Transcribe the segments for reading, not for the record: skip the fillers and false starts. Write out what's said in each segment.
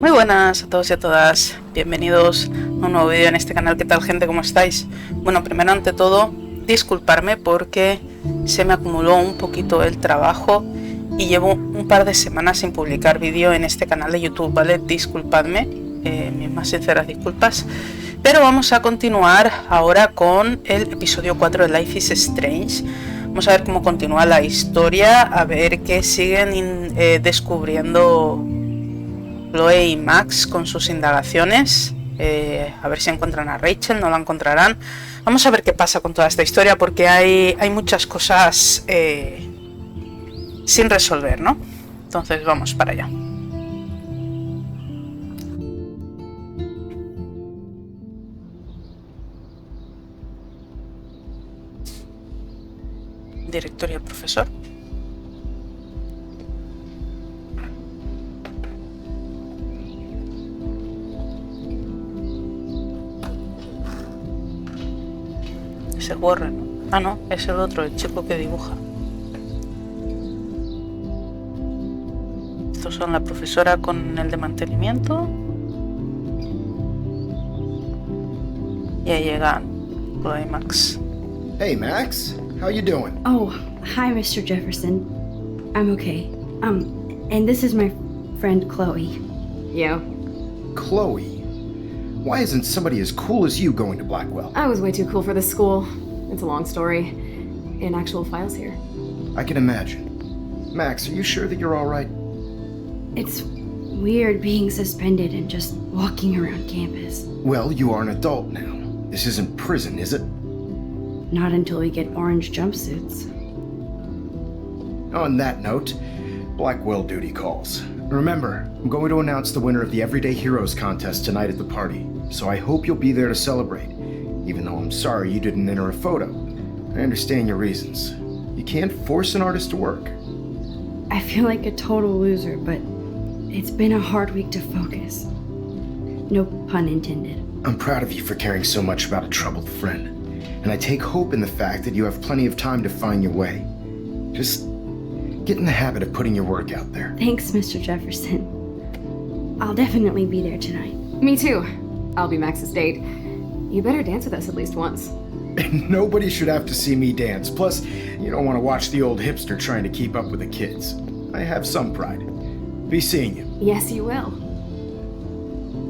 Muy buenas a todos y a todas, bienvenidos a un nuevo vídeo en este canal. ¿Qué tal, gente? ¿Cómo estáis? Bueno, primero ante todo, disculparme porque se me acumuló un poquito el trabajo y llevo un par de semanas sin publicar vídeo en este canal de YouTube, ¿vale? Disculpadme, mis más sinceras disculpas. Pero vamos a continuar ahora con el episodio 4 de Life is Strange. Vamos a ver cómo continúa la historia, a ver qué siguen descubriendo Chloe y Max con sus indagaciones, a ver si encuentran a Rachel, no la encontrarán. Vamos a ver qué pasa con toda esta historia, porque hay muchas cosas sin resolver, ¿no? Entonces vamos para allá. Directorio del profesor. Ese Warren. Ah, no, es el otro, el chico que dibuja. Estos son la profesora con el de mantenimiento. Y ahí llegan Chloe y Max. Hey, Max. How you doing? Oh, hi, Mr. Jefferson. I'm okay. And this is my friend Chloe. Yeah. Chloe. Why isn't somebody as cool as you going to Blackwell? I was way too cool for this school. It's a long story. In actual files here. I can imagine. Max, are you sure that you're all right? It's weird being suspended and just walking around campus. Well, you are an adult now. This isn't prison, is it? Not until we get orange jumpsuits. On that note, Blackwell duty calls. Remember, I'm going to announce the winner of the Everyday Heroes contest tonight at the party, so I hope you'll be there to celebrate, even though I'm sorry you didn't enter a photo. I understand your reasons. You can't force an artist to work. I feel like a total loser, but it's been a hard week to focus. No pun intended. I'm proud of you for caring so much about a troubled friend, and I take hope in the fact that you have plenty of time to find your way. Just get in the habit of putting your work out there. Thanks, Mr. Jefferson. I'll definitely be there tonight. Me too. I'll be Max's date. You better dance with us at least once. And nobody should have to see me dance. Plus, you don't want to watch the old hipster trying to keep up with the kids. I have some pride. Be seeing you. Yes, you will.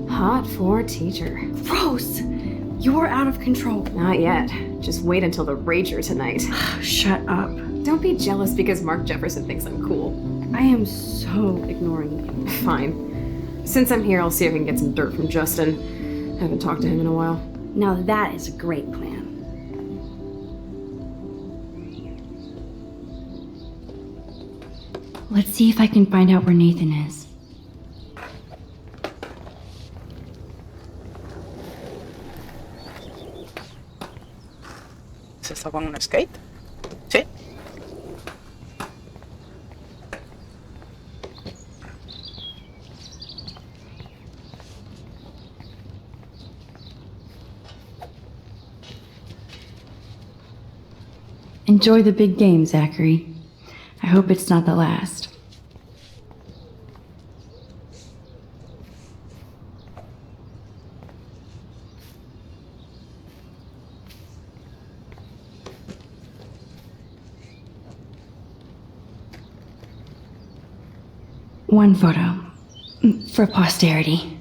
Hot for teacher. Gross! You're out of control. Not yet. Just wait until the rager tonight. Shut up. Don't be jealous because Mark Jefferson thinks I'm cool. I am so ignoring you. Fine. Since I'm here, I'll see if I can get some dirt from Justin. I haven't talked to him in a while. Now that is a great plan. Let's see if I can find out where Nathan is. ¿Se está con un skate? Sí. Enjoy the big game, Zachary. I hope it's not the last. One photo. For posterity.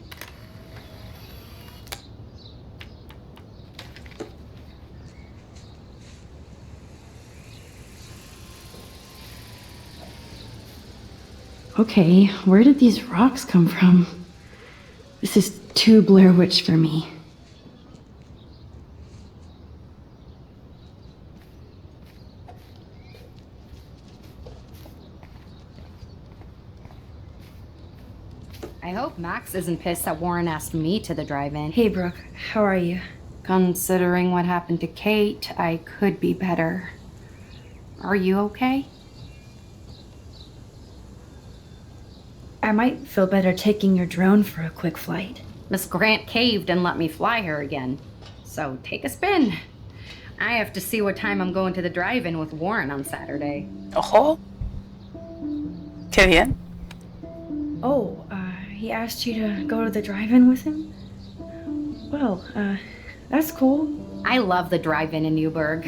Okay, where did these rocks come from? This is too Blair Witch for me. I hope Max isn't pissed that Warren asked me to the drive-in. Hey, Brooke. How are you? Considering what happened to Kate, I could be better. Are you okay? I might feel better taking your drone for a quick flight. Miss Grant caved and let me fly her again. So take a spin. I have to see what time I'm going to the drive-in with Warren on Saturday. Ojo. Qué bien. Oh, he asked you to go to the drive-in with him? Well, that's cool. I love the drive-in in Newburgh.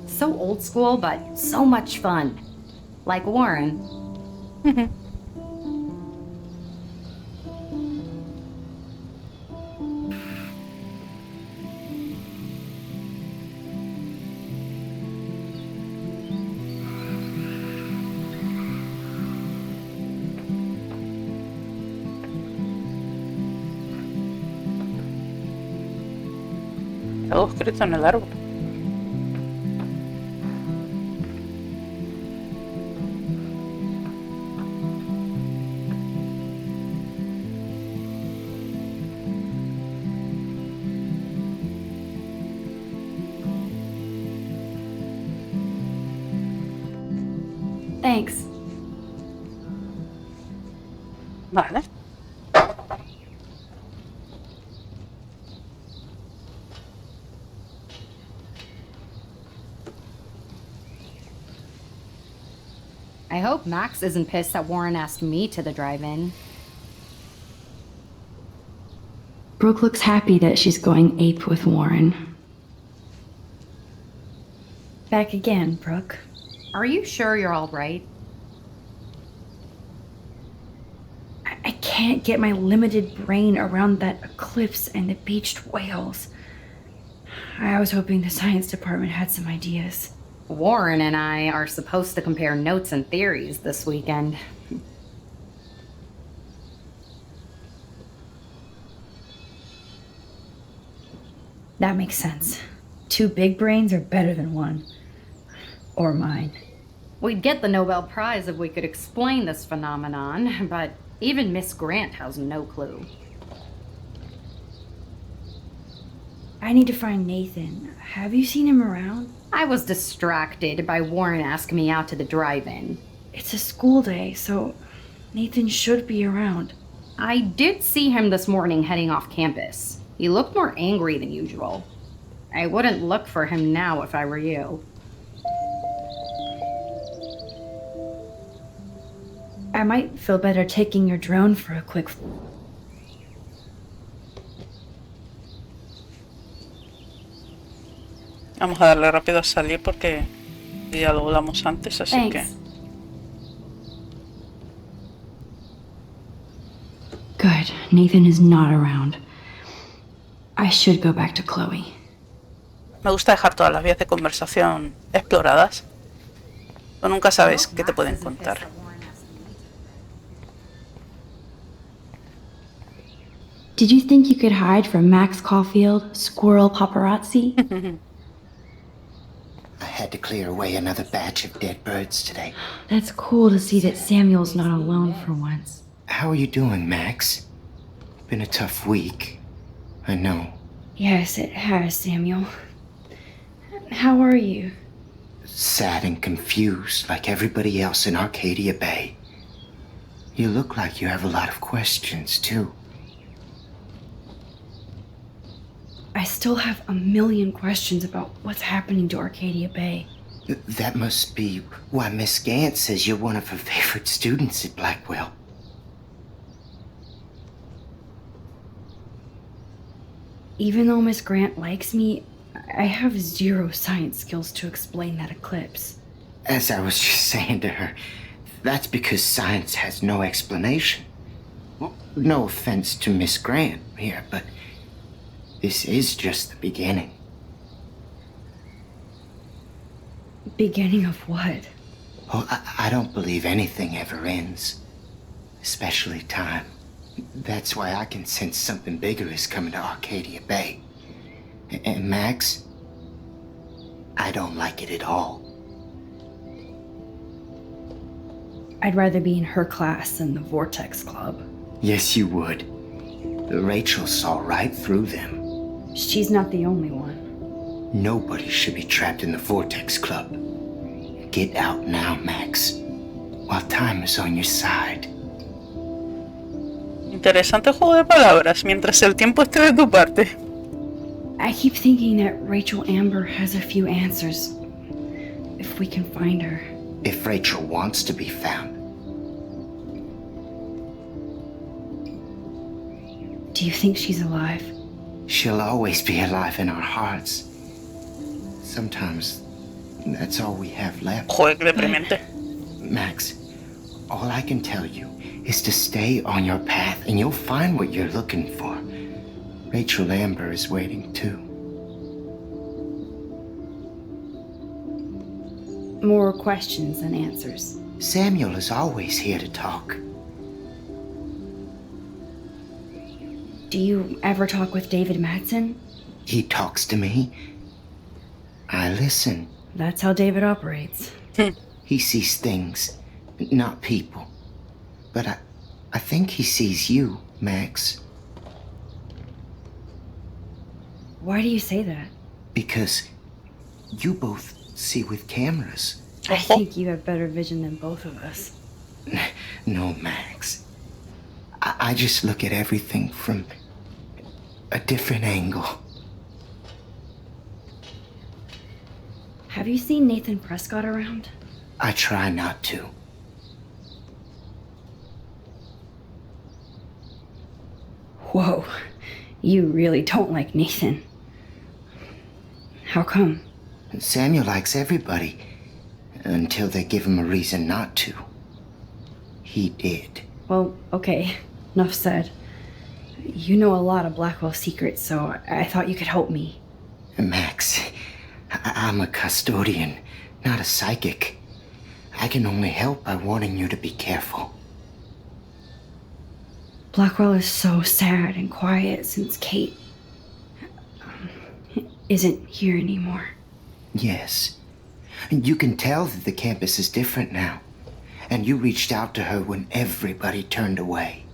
So old school, but so much fun. Like Warren. Algo escrito en el árbol. Thanks. Vale. I hope Max isn't pissed that Warren asked me to the drive-in. Brooke looks happy that she's going ape with Warren. Back again, Brooke. Are you sure you're all right? I can't get my limited brain around that eclipse and the beached whales. I was hoping the science department had some ideas. Warren and I are supposed to compare notes and theories this weekend. That makes sense. 2 big brains are better than 1. Or mine. We'd get the Nobel Prize if we could explain this phenomenon, but even Miss Grant has no clue. I need to find Nathan. Have you seen him around? I was distracted by Warren asking me out to the drive-in. It's a school day, so Nathan should be around. I did see him this morning heading off campus. He looked more angry than usual. I wouldn't look for him now if I were you. I might feel better taking your drone for a quick... Vamos a darle rápido a salir porque ya lo hablamos antes, así Thanks. que... Good. Nathan is not around. I should go back to Chloe. Me gusta dejar todas las vías de conversación exploradas. Pero nunca sabes qué te pueden contar. Did you think you could hide from Max Caulfield, squirrel paparazzi? I had to clear away another batch of dead birds today. That's cool to see that Samuel's not alone for once. How are you doing, Max? Been a tough week. I know. Yes, it has, Samuel. How are you? Sad and confused like everybody else in Arcadia Bay. You look like you have a lot of questions, too. I still have a million questions about what's happening to Arcadia Bay. That must be why Miss Gant says you're one of her favorite students at Blackwell. Even though Miss Grant likes me, I have 0 science skills to explain that eclipse. As I was just saying to her, that's because science has no explanation. Well, no offense to Miss Grant here, but this is just the beginning. Beginning of what? Well, I don't believe anything ever ends. Especially time. That's why I can sense something bigger is coming to Arcadia Bay. And Max, I don't like it at all. I'd rather be in her class than the Vortex Club. Yes, you would. Rachel saw right through them. She's not the only one. Nobody should be trapped in the Vortex Club. Get out now, Max, while time is on your side. Interesante juego de palabras, mientras el tiempo esté de tu parte. I keep thinking that Rachel Amber has a few answers. If we can find her. If Rachel wants to be found. Do you think she's alive? She'll always be alive in our hearts. Sometimes that's all we have left. Joder, qué deprimente. Max, all I can tell you is to stay on your path and you'll find what you're looking for. Rachel Amber is waiting too. More questions than answers. Samuel is always here to talk. Do you ever talk with David Madsen? He talks to me. I listen. That's how David operates. He sees things, not people. But I think he sees you, Max. Why do you say that? Because you both see with cameras. I think you have better vision than both of us. No, Max. I just look at everything from a different angle. Have you seen Nathan Prescott around? I try not to. Whoa, you really don't like Nathan. How come? Samuel likes everybody, until they give him a reason not to. He did. Well, okay, enough said. You know a lot of Blackwell secrets, so I thought you could help me. Max, I'm a custodian, not a psychic. I can only help by warning you to be careful. Blackwell is so sad and quiet since Kate isn't here anymore. Yes. You can tell that the campus is different now. And you reached out to her when everybody turned away.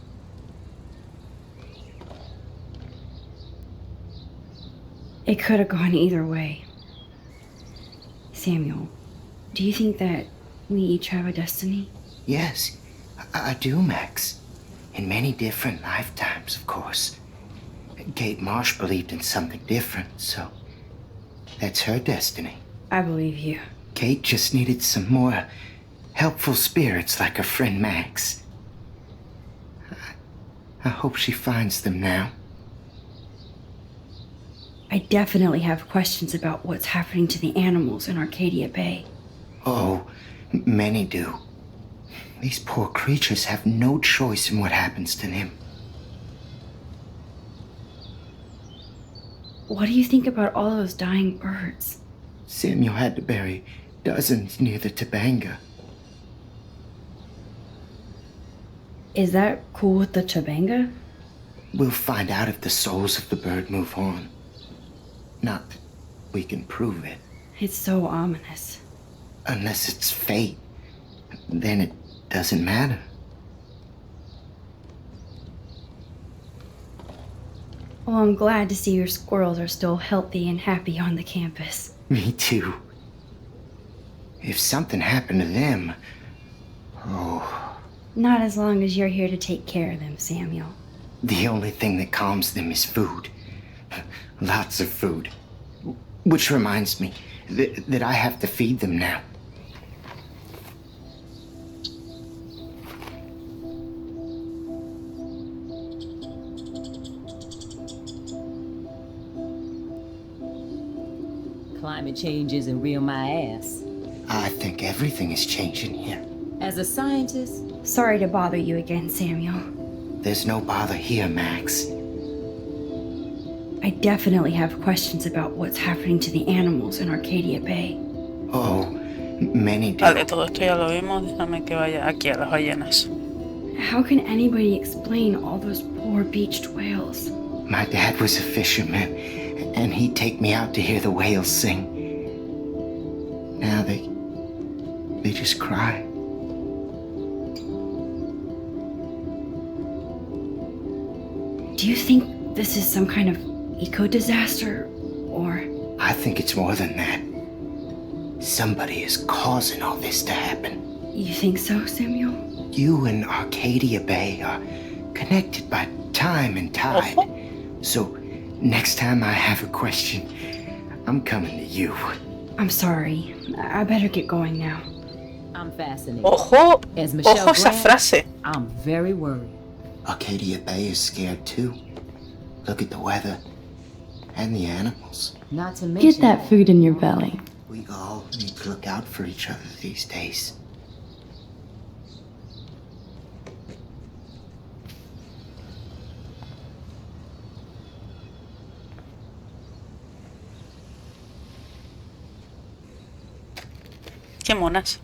It could have gone either way. Samuel, do you think that we each have a destiny? Yes, I do, Max. In many different lifetimes, of course. Kate Marsh believed in something different, so that's her destiny. I believe you. Kate just needed some more helpful spirits like her friend Max. I hope she finds them now. I definitely have questions about what's happening to the animals in Arcadia Bay. Oh, many do. These poor creatures have no choice in what happens to them. What do you think about all those dying birds? Samuel had to bury dozens near the Tabanga. Is that cool with the Chabanga? We'll find out if the souls of the bird move on. Not that we can prove it. It's so ominous. Unless it's fate, then it doesn't matter. Well, I'm glad to see your squirrels are still healthy and happy on the campus. Me too. If something happened to them, oh. Not as long as you're here to take care of them, Samuel. The only thing that calms them is food. Lots of food. Which reminds me that I have to feed them now. Climate change isn't real my ass. I think everything is changing here. As a scientist, Sorry to bother you again, Samuel. There's no bother here, Max. I definitely have questions about what's happening to the animals in Arcadia Bay. Oh, many do. Vale, todo esto ya lo vimos. Déjame que vaya aquí a las ballenas. How can anybody explain all those poor beached whales? My dad was a fisherman, and he'd take me out to hear the whales sing. Now they just cry. Do you think this is some kind of eco-disaster, or... I think it's more than that. Somebody is causing all this to happen. You think so, Samuel? You and Arcadia Bay are connected by time and tide. So, next time I have a question, I'm coming to you. I'm sorry. I better get going now. I'm fascinated. Ojo, As Michelle ojo esa Grant, frase. I'm very worried. Arcadia Bay is scared too. Look at the weather and the animals. Not to mention... Get that food in your belly. We all need to look out for each other these days. Qué monas.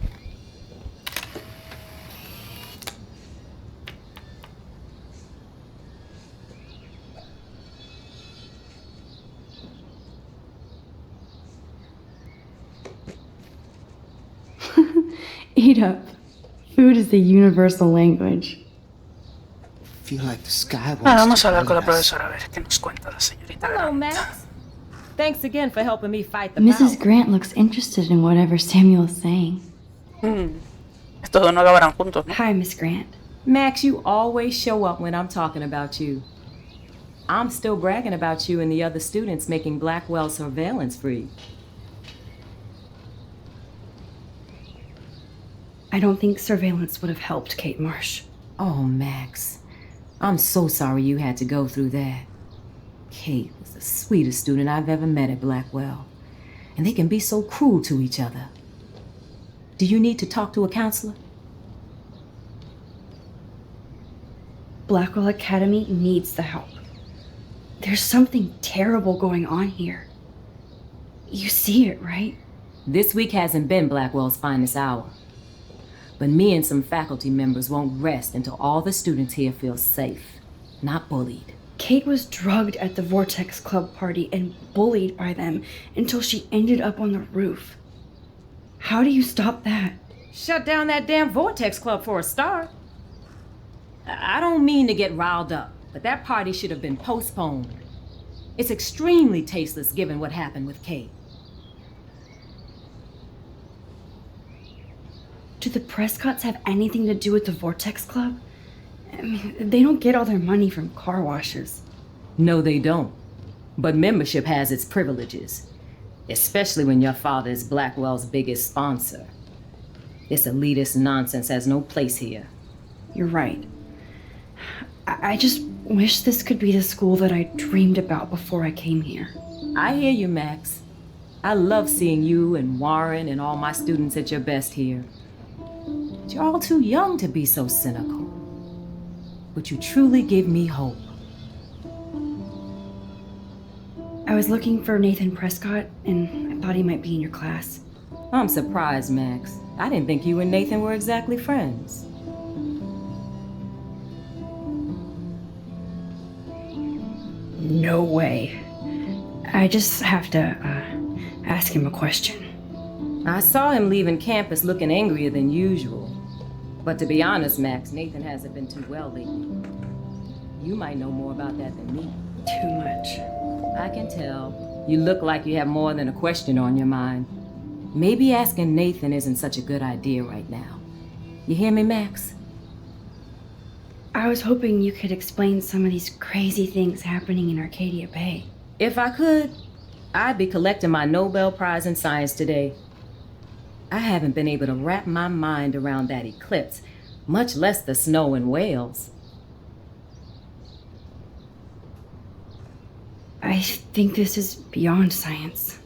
Eat up. Food is the universal language. Feel like the sky wants Vamos to a hablar con la burn us. profesora a ver qué nos cuenta la señorita. Hello, Grant. Max. Thanks again for helping me fight the Mrs. power. Grant looks interested in whatever Samuel's saying. Estos dos no acabarán juntos, ¿no? Hi, Miss Grant. Max, you always show up when I'm talking about you. I'm still bragging about you and the other students making Blackwell surveillance free. I don't think surveillance would have helped Kate Marsh. Oh, Max. I'm so sorry you had to go through that. Kate was the sweetest student I've ever met at Blackwell. And they can be so cruel to each other. Do you need to talk to a counselor? Blackwell Academy needs the help. There's something terrible going on here. You see it, right? This week hasn't been Blackwell's finest hour. But me and some faculty members won't rest until all the students here feel safe, not bullied. Kate was drugged at the Vortex Club party and bullied by them until she ended up on the roof. How do you stop that? Shut down that damn Vortex Club for a start. I don't mean to get riled up, but that party should have been postponed. It's extremely tasteless given what happened with Kate. Do the Prescotts have anything to do with the Vortex Club? I mean, they don't get all their money from car washes. No, they don't. But membership has its privileges, especially when your father is Blackwell's biggest sponsor. This elitist nonsense has no place here. You're right. I just wish this could be the school that I dreamed about before I came here. I hear you, Max. I love seeing you and Warren and all my students at your best here. But you're all too young to be so cynical. But you truly give me hope. I was looking for Nathan Prescott, and I thought he might be in your class. I'm surprised, Max. I didn't think you and Nathan were exactly friends. No way. I just have to, ask him a question. I saw him leaving campus looking angrier than usual. But to be honest, Max, Nathan hasn't been too well lately. You might know more about that than me. Too much. I can tell. You look like you have more than a question on your mind. Maybe asking Nathan isn't such a good idea right now. You hear me, Max? I was hoping you could explain some of these crazy things happening in Arcadia Bay. If I could, I'd be collecting my Nobel Prize in Science today. I haven't been able to wrap my mind around that eclipse, much less the snow in Wales. I think this is beyond science.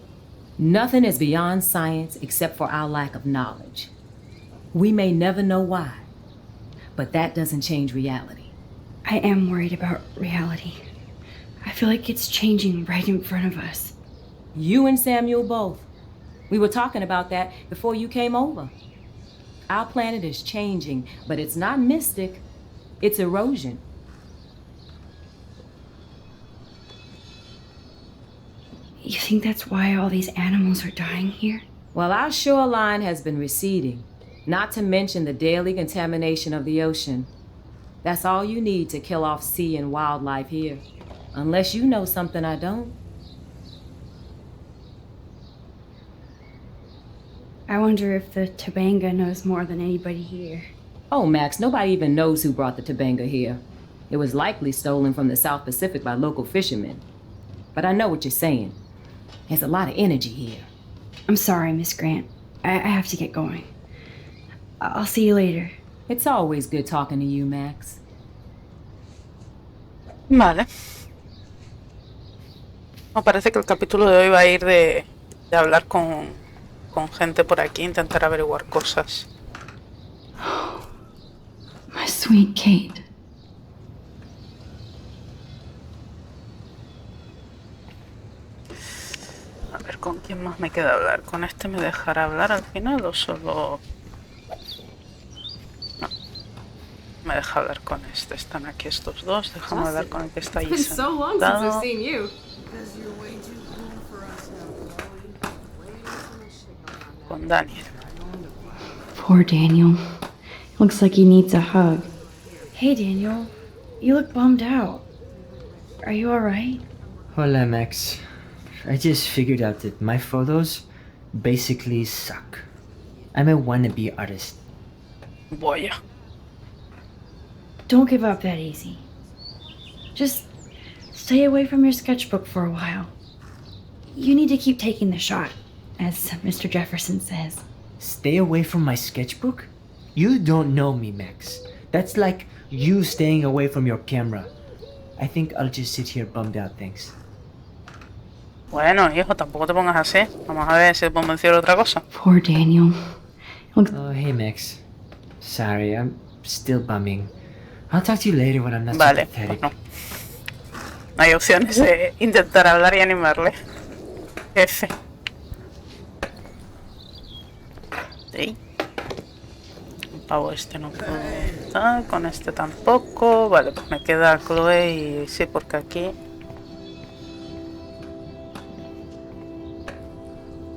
Nothing is beyond science except for our lack of knowledge. We may never know why, but that doesn't change reality. I am worried about reality. I feel like it's changing right in front of us. You and Samuel both. We were talking about that before you came over. Our planet is changing, but it's not mystic. It's erosion. You think that's why all these animals are dying here? Well, our shoreline has been receding, not to mention the daily contamination of the ocean. That's all you need to kill off sea and wildlife here. Unless you know something I don't. I wonder if the Tabanga knows more than anybody here. Oh, Max, nobody even knows who brought the Tabanga here. It was likely stolen from the South Pacific by local fishermen. But I know what you're saying. There's a lot of energy here. I'm sorry, Miss Grant. I have to get going. I'll see you later. It's always good talking to you, Max. Vale. No, parece que el capítulo de hoy va a ir de hablar con gente por aquí, intentar averiguar cosas. My sweet Kate. A ver, ¿con quién más me queda hablar? ¿Con este me dejará hablar al final o solo...? No, me deja hablar con este. Están aquí estos dos. Déjame hablar con el que está ahí It's been so long since sentado. I've seen you. Con Daniel. Poor Daniel. Looks like he needs a hug. Hey, Daniel. You look bummed out. Are you alright? Hola, Max. I just figured out that my photos basically suck. I'm a wannabe artist. Vaya. Don't give up that easy. Just stay away from your sketchbook for a while. You need to keep taking the shot, as Mr. Jefferson says. Stay away from my sketchbook? You don't know me, Max. That's like you staying away from your camera. I think I'll just sit here bummed out, thanks. Bueno, hijo, tampoco te pongas así. Vamos a ver si te puedo decir otra cosa. Poor Daniel. Oh, hey, Max. Sorry, I'm still bumming. I'll talk to you later when I'm not so Vale, pathetic. bueno. No hay opciones de intentar hablar y animarle. F. Sí. El pavo este no puedo estar, con este tampoco. Vale, pues me queda Chloe y sí, porque aquí...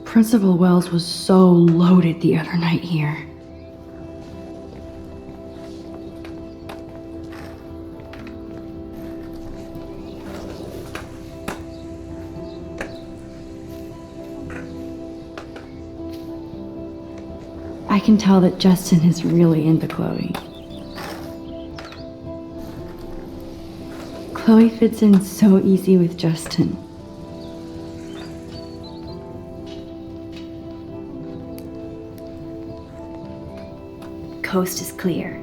Principal Wells was so loaded the other night here. I can tell that Justin is really into Chloe. Chloe fits in so easy with Justin. Coast is clear.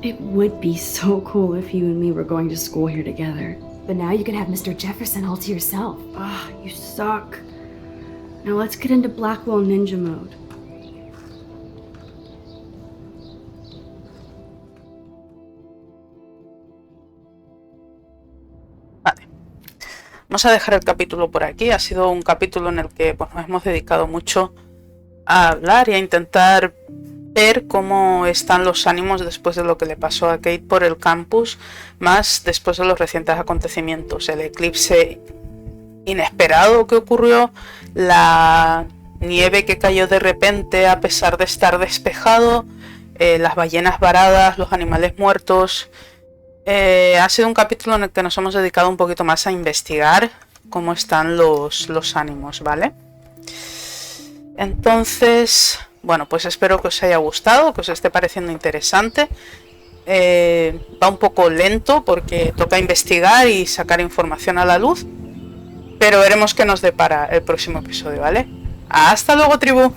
It would be so cool if you and me were going to school here together. But now you can have Mr. Jefferson all to yourself. Ah, you suck. Now let's get into Blackwell Ninja mode. Vale. Vamos a dejar el capítulo por aquí. Ha sido un capítulo en el que pues, nos hemos dedicado mucho a hablar y a intentar ver cómo están los ánimos después de lo que le pasó a Kate por el campus, más después de los recientes acontecimientos, el eclipse inesperado que ocurrió, la nieve que cayó de repente a pesar de estar despejado, las ballenas varadas, los animales muertos. Ha sido un capítulo en el que nos hemos dedicado un poquito más a investigar cómo están los ánimos, ¿vale? Entonces, bueno, pues espero que os haya gustado, que os esté pareciendo interesante. Va un poco lento porque toca investigar y sacar información a la luz, pero veremos qué nos depara el próximo episodio, ¿vale? ¡Hasta luego, tribu!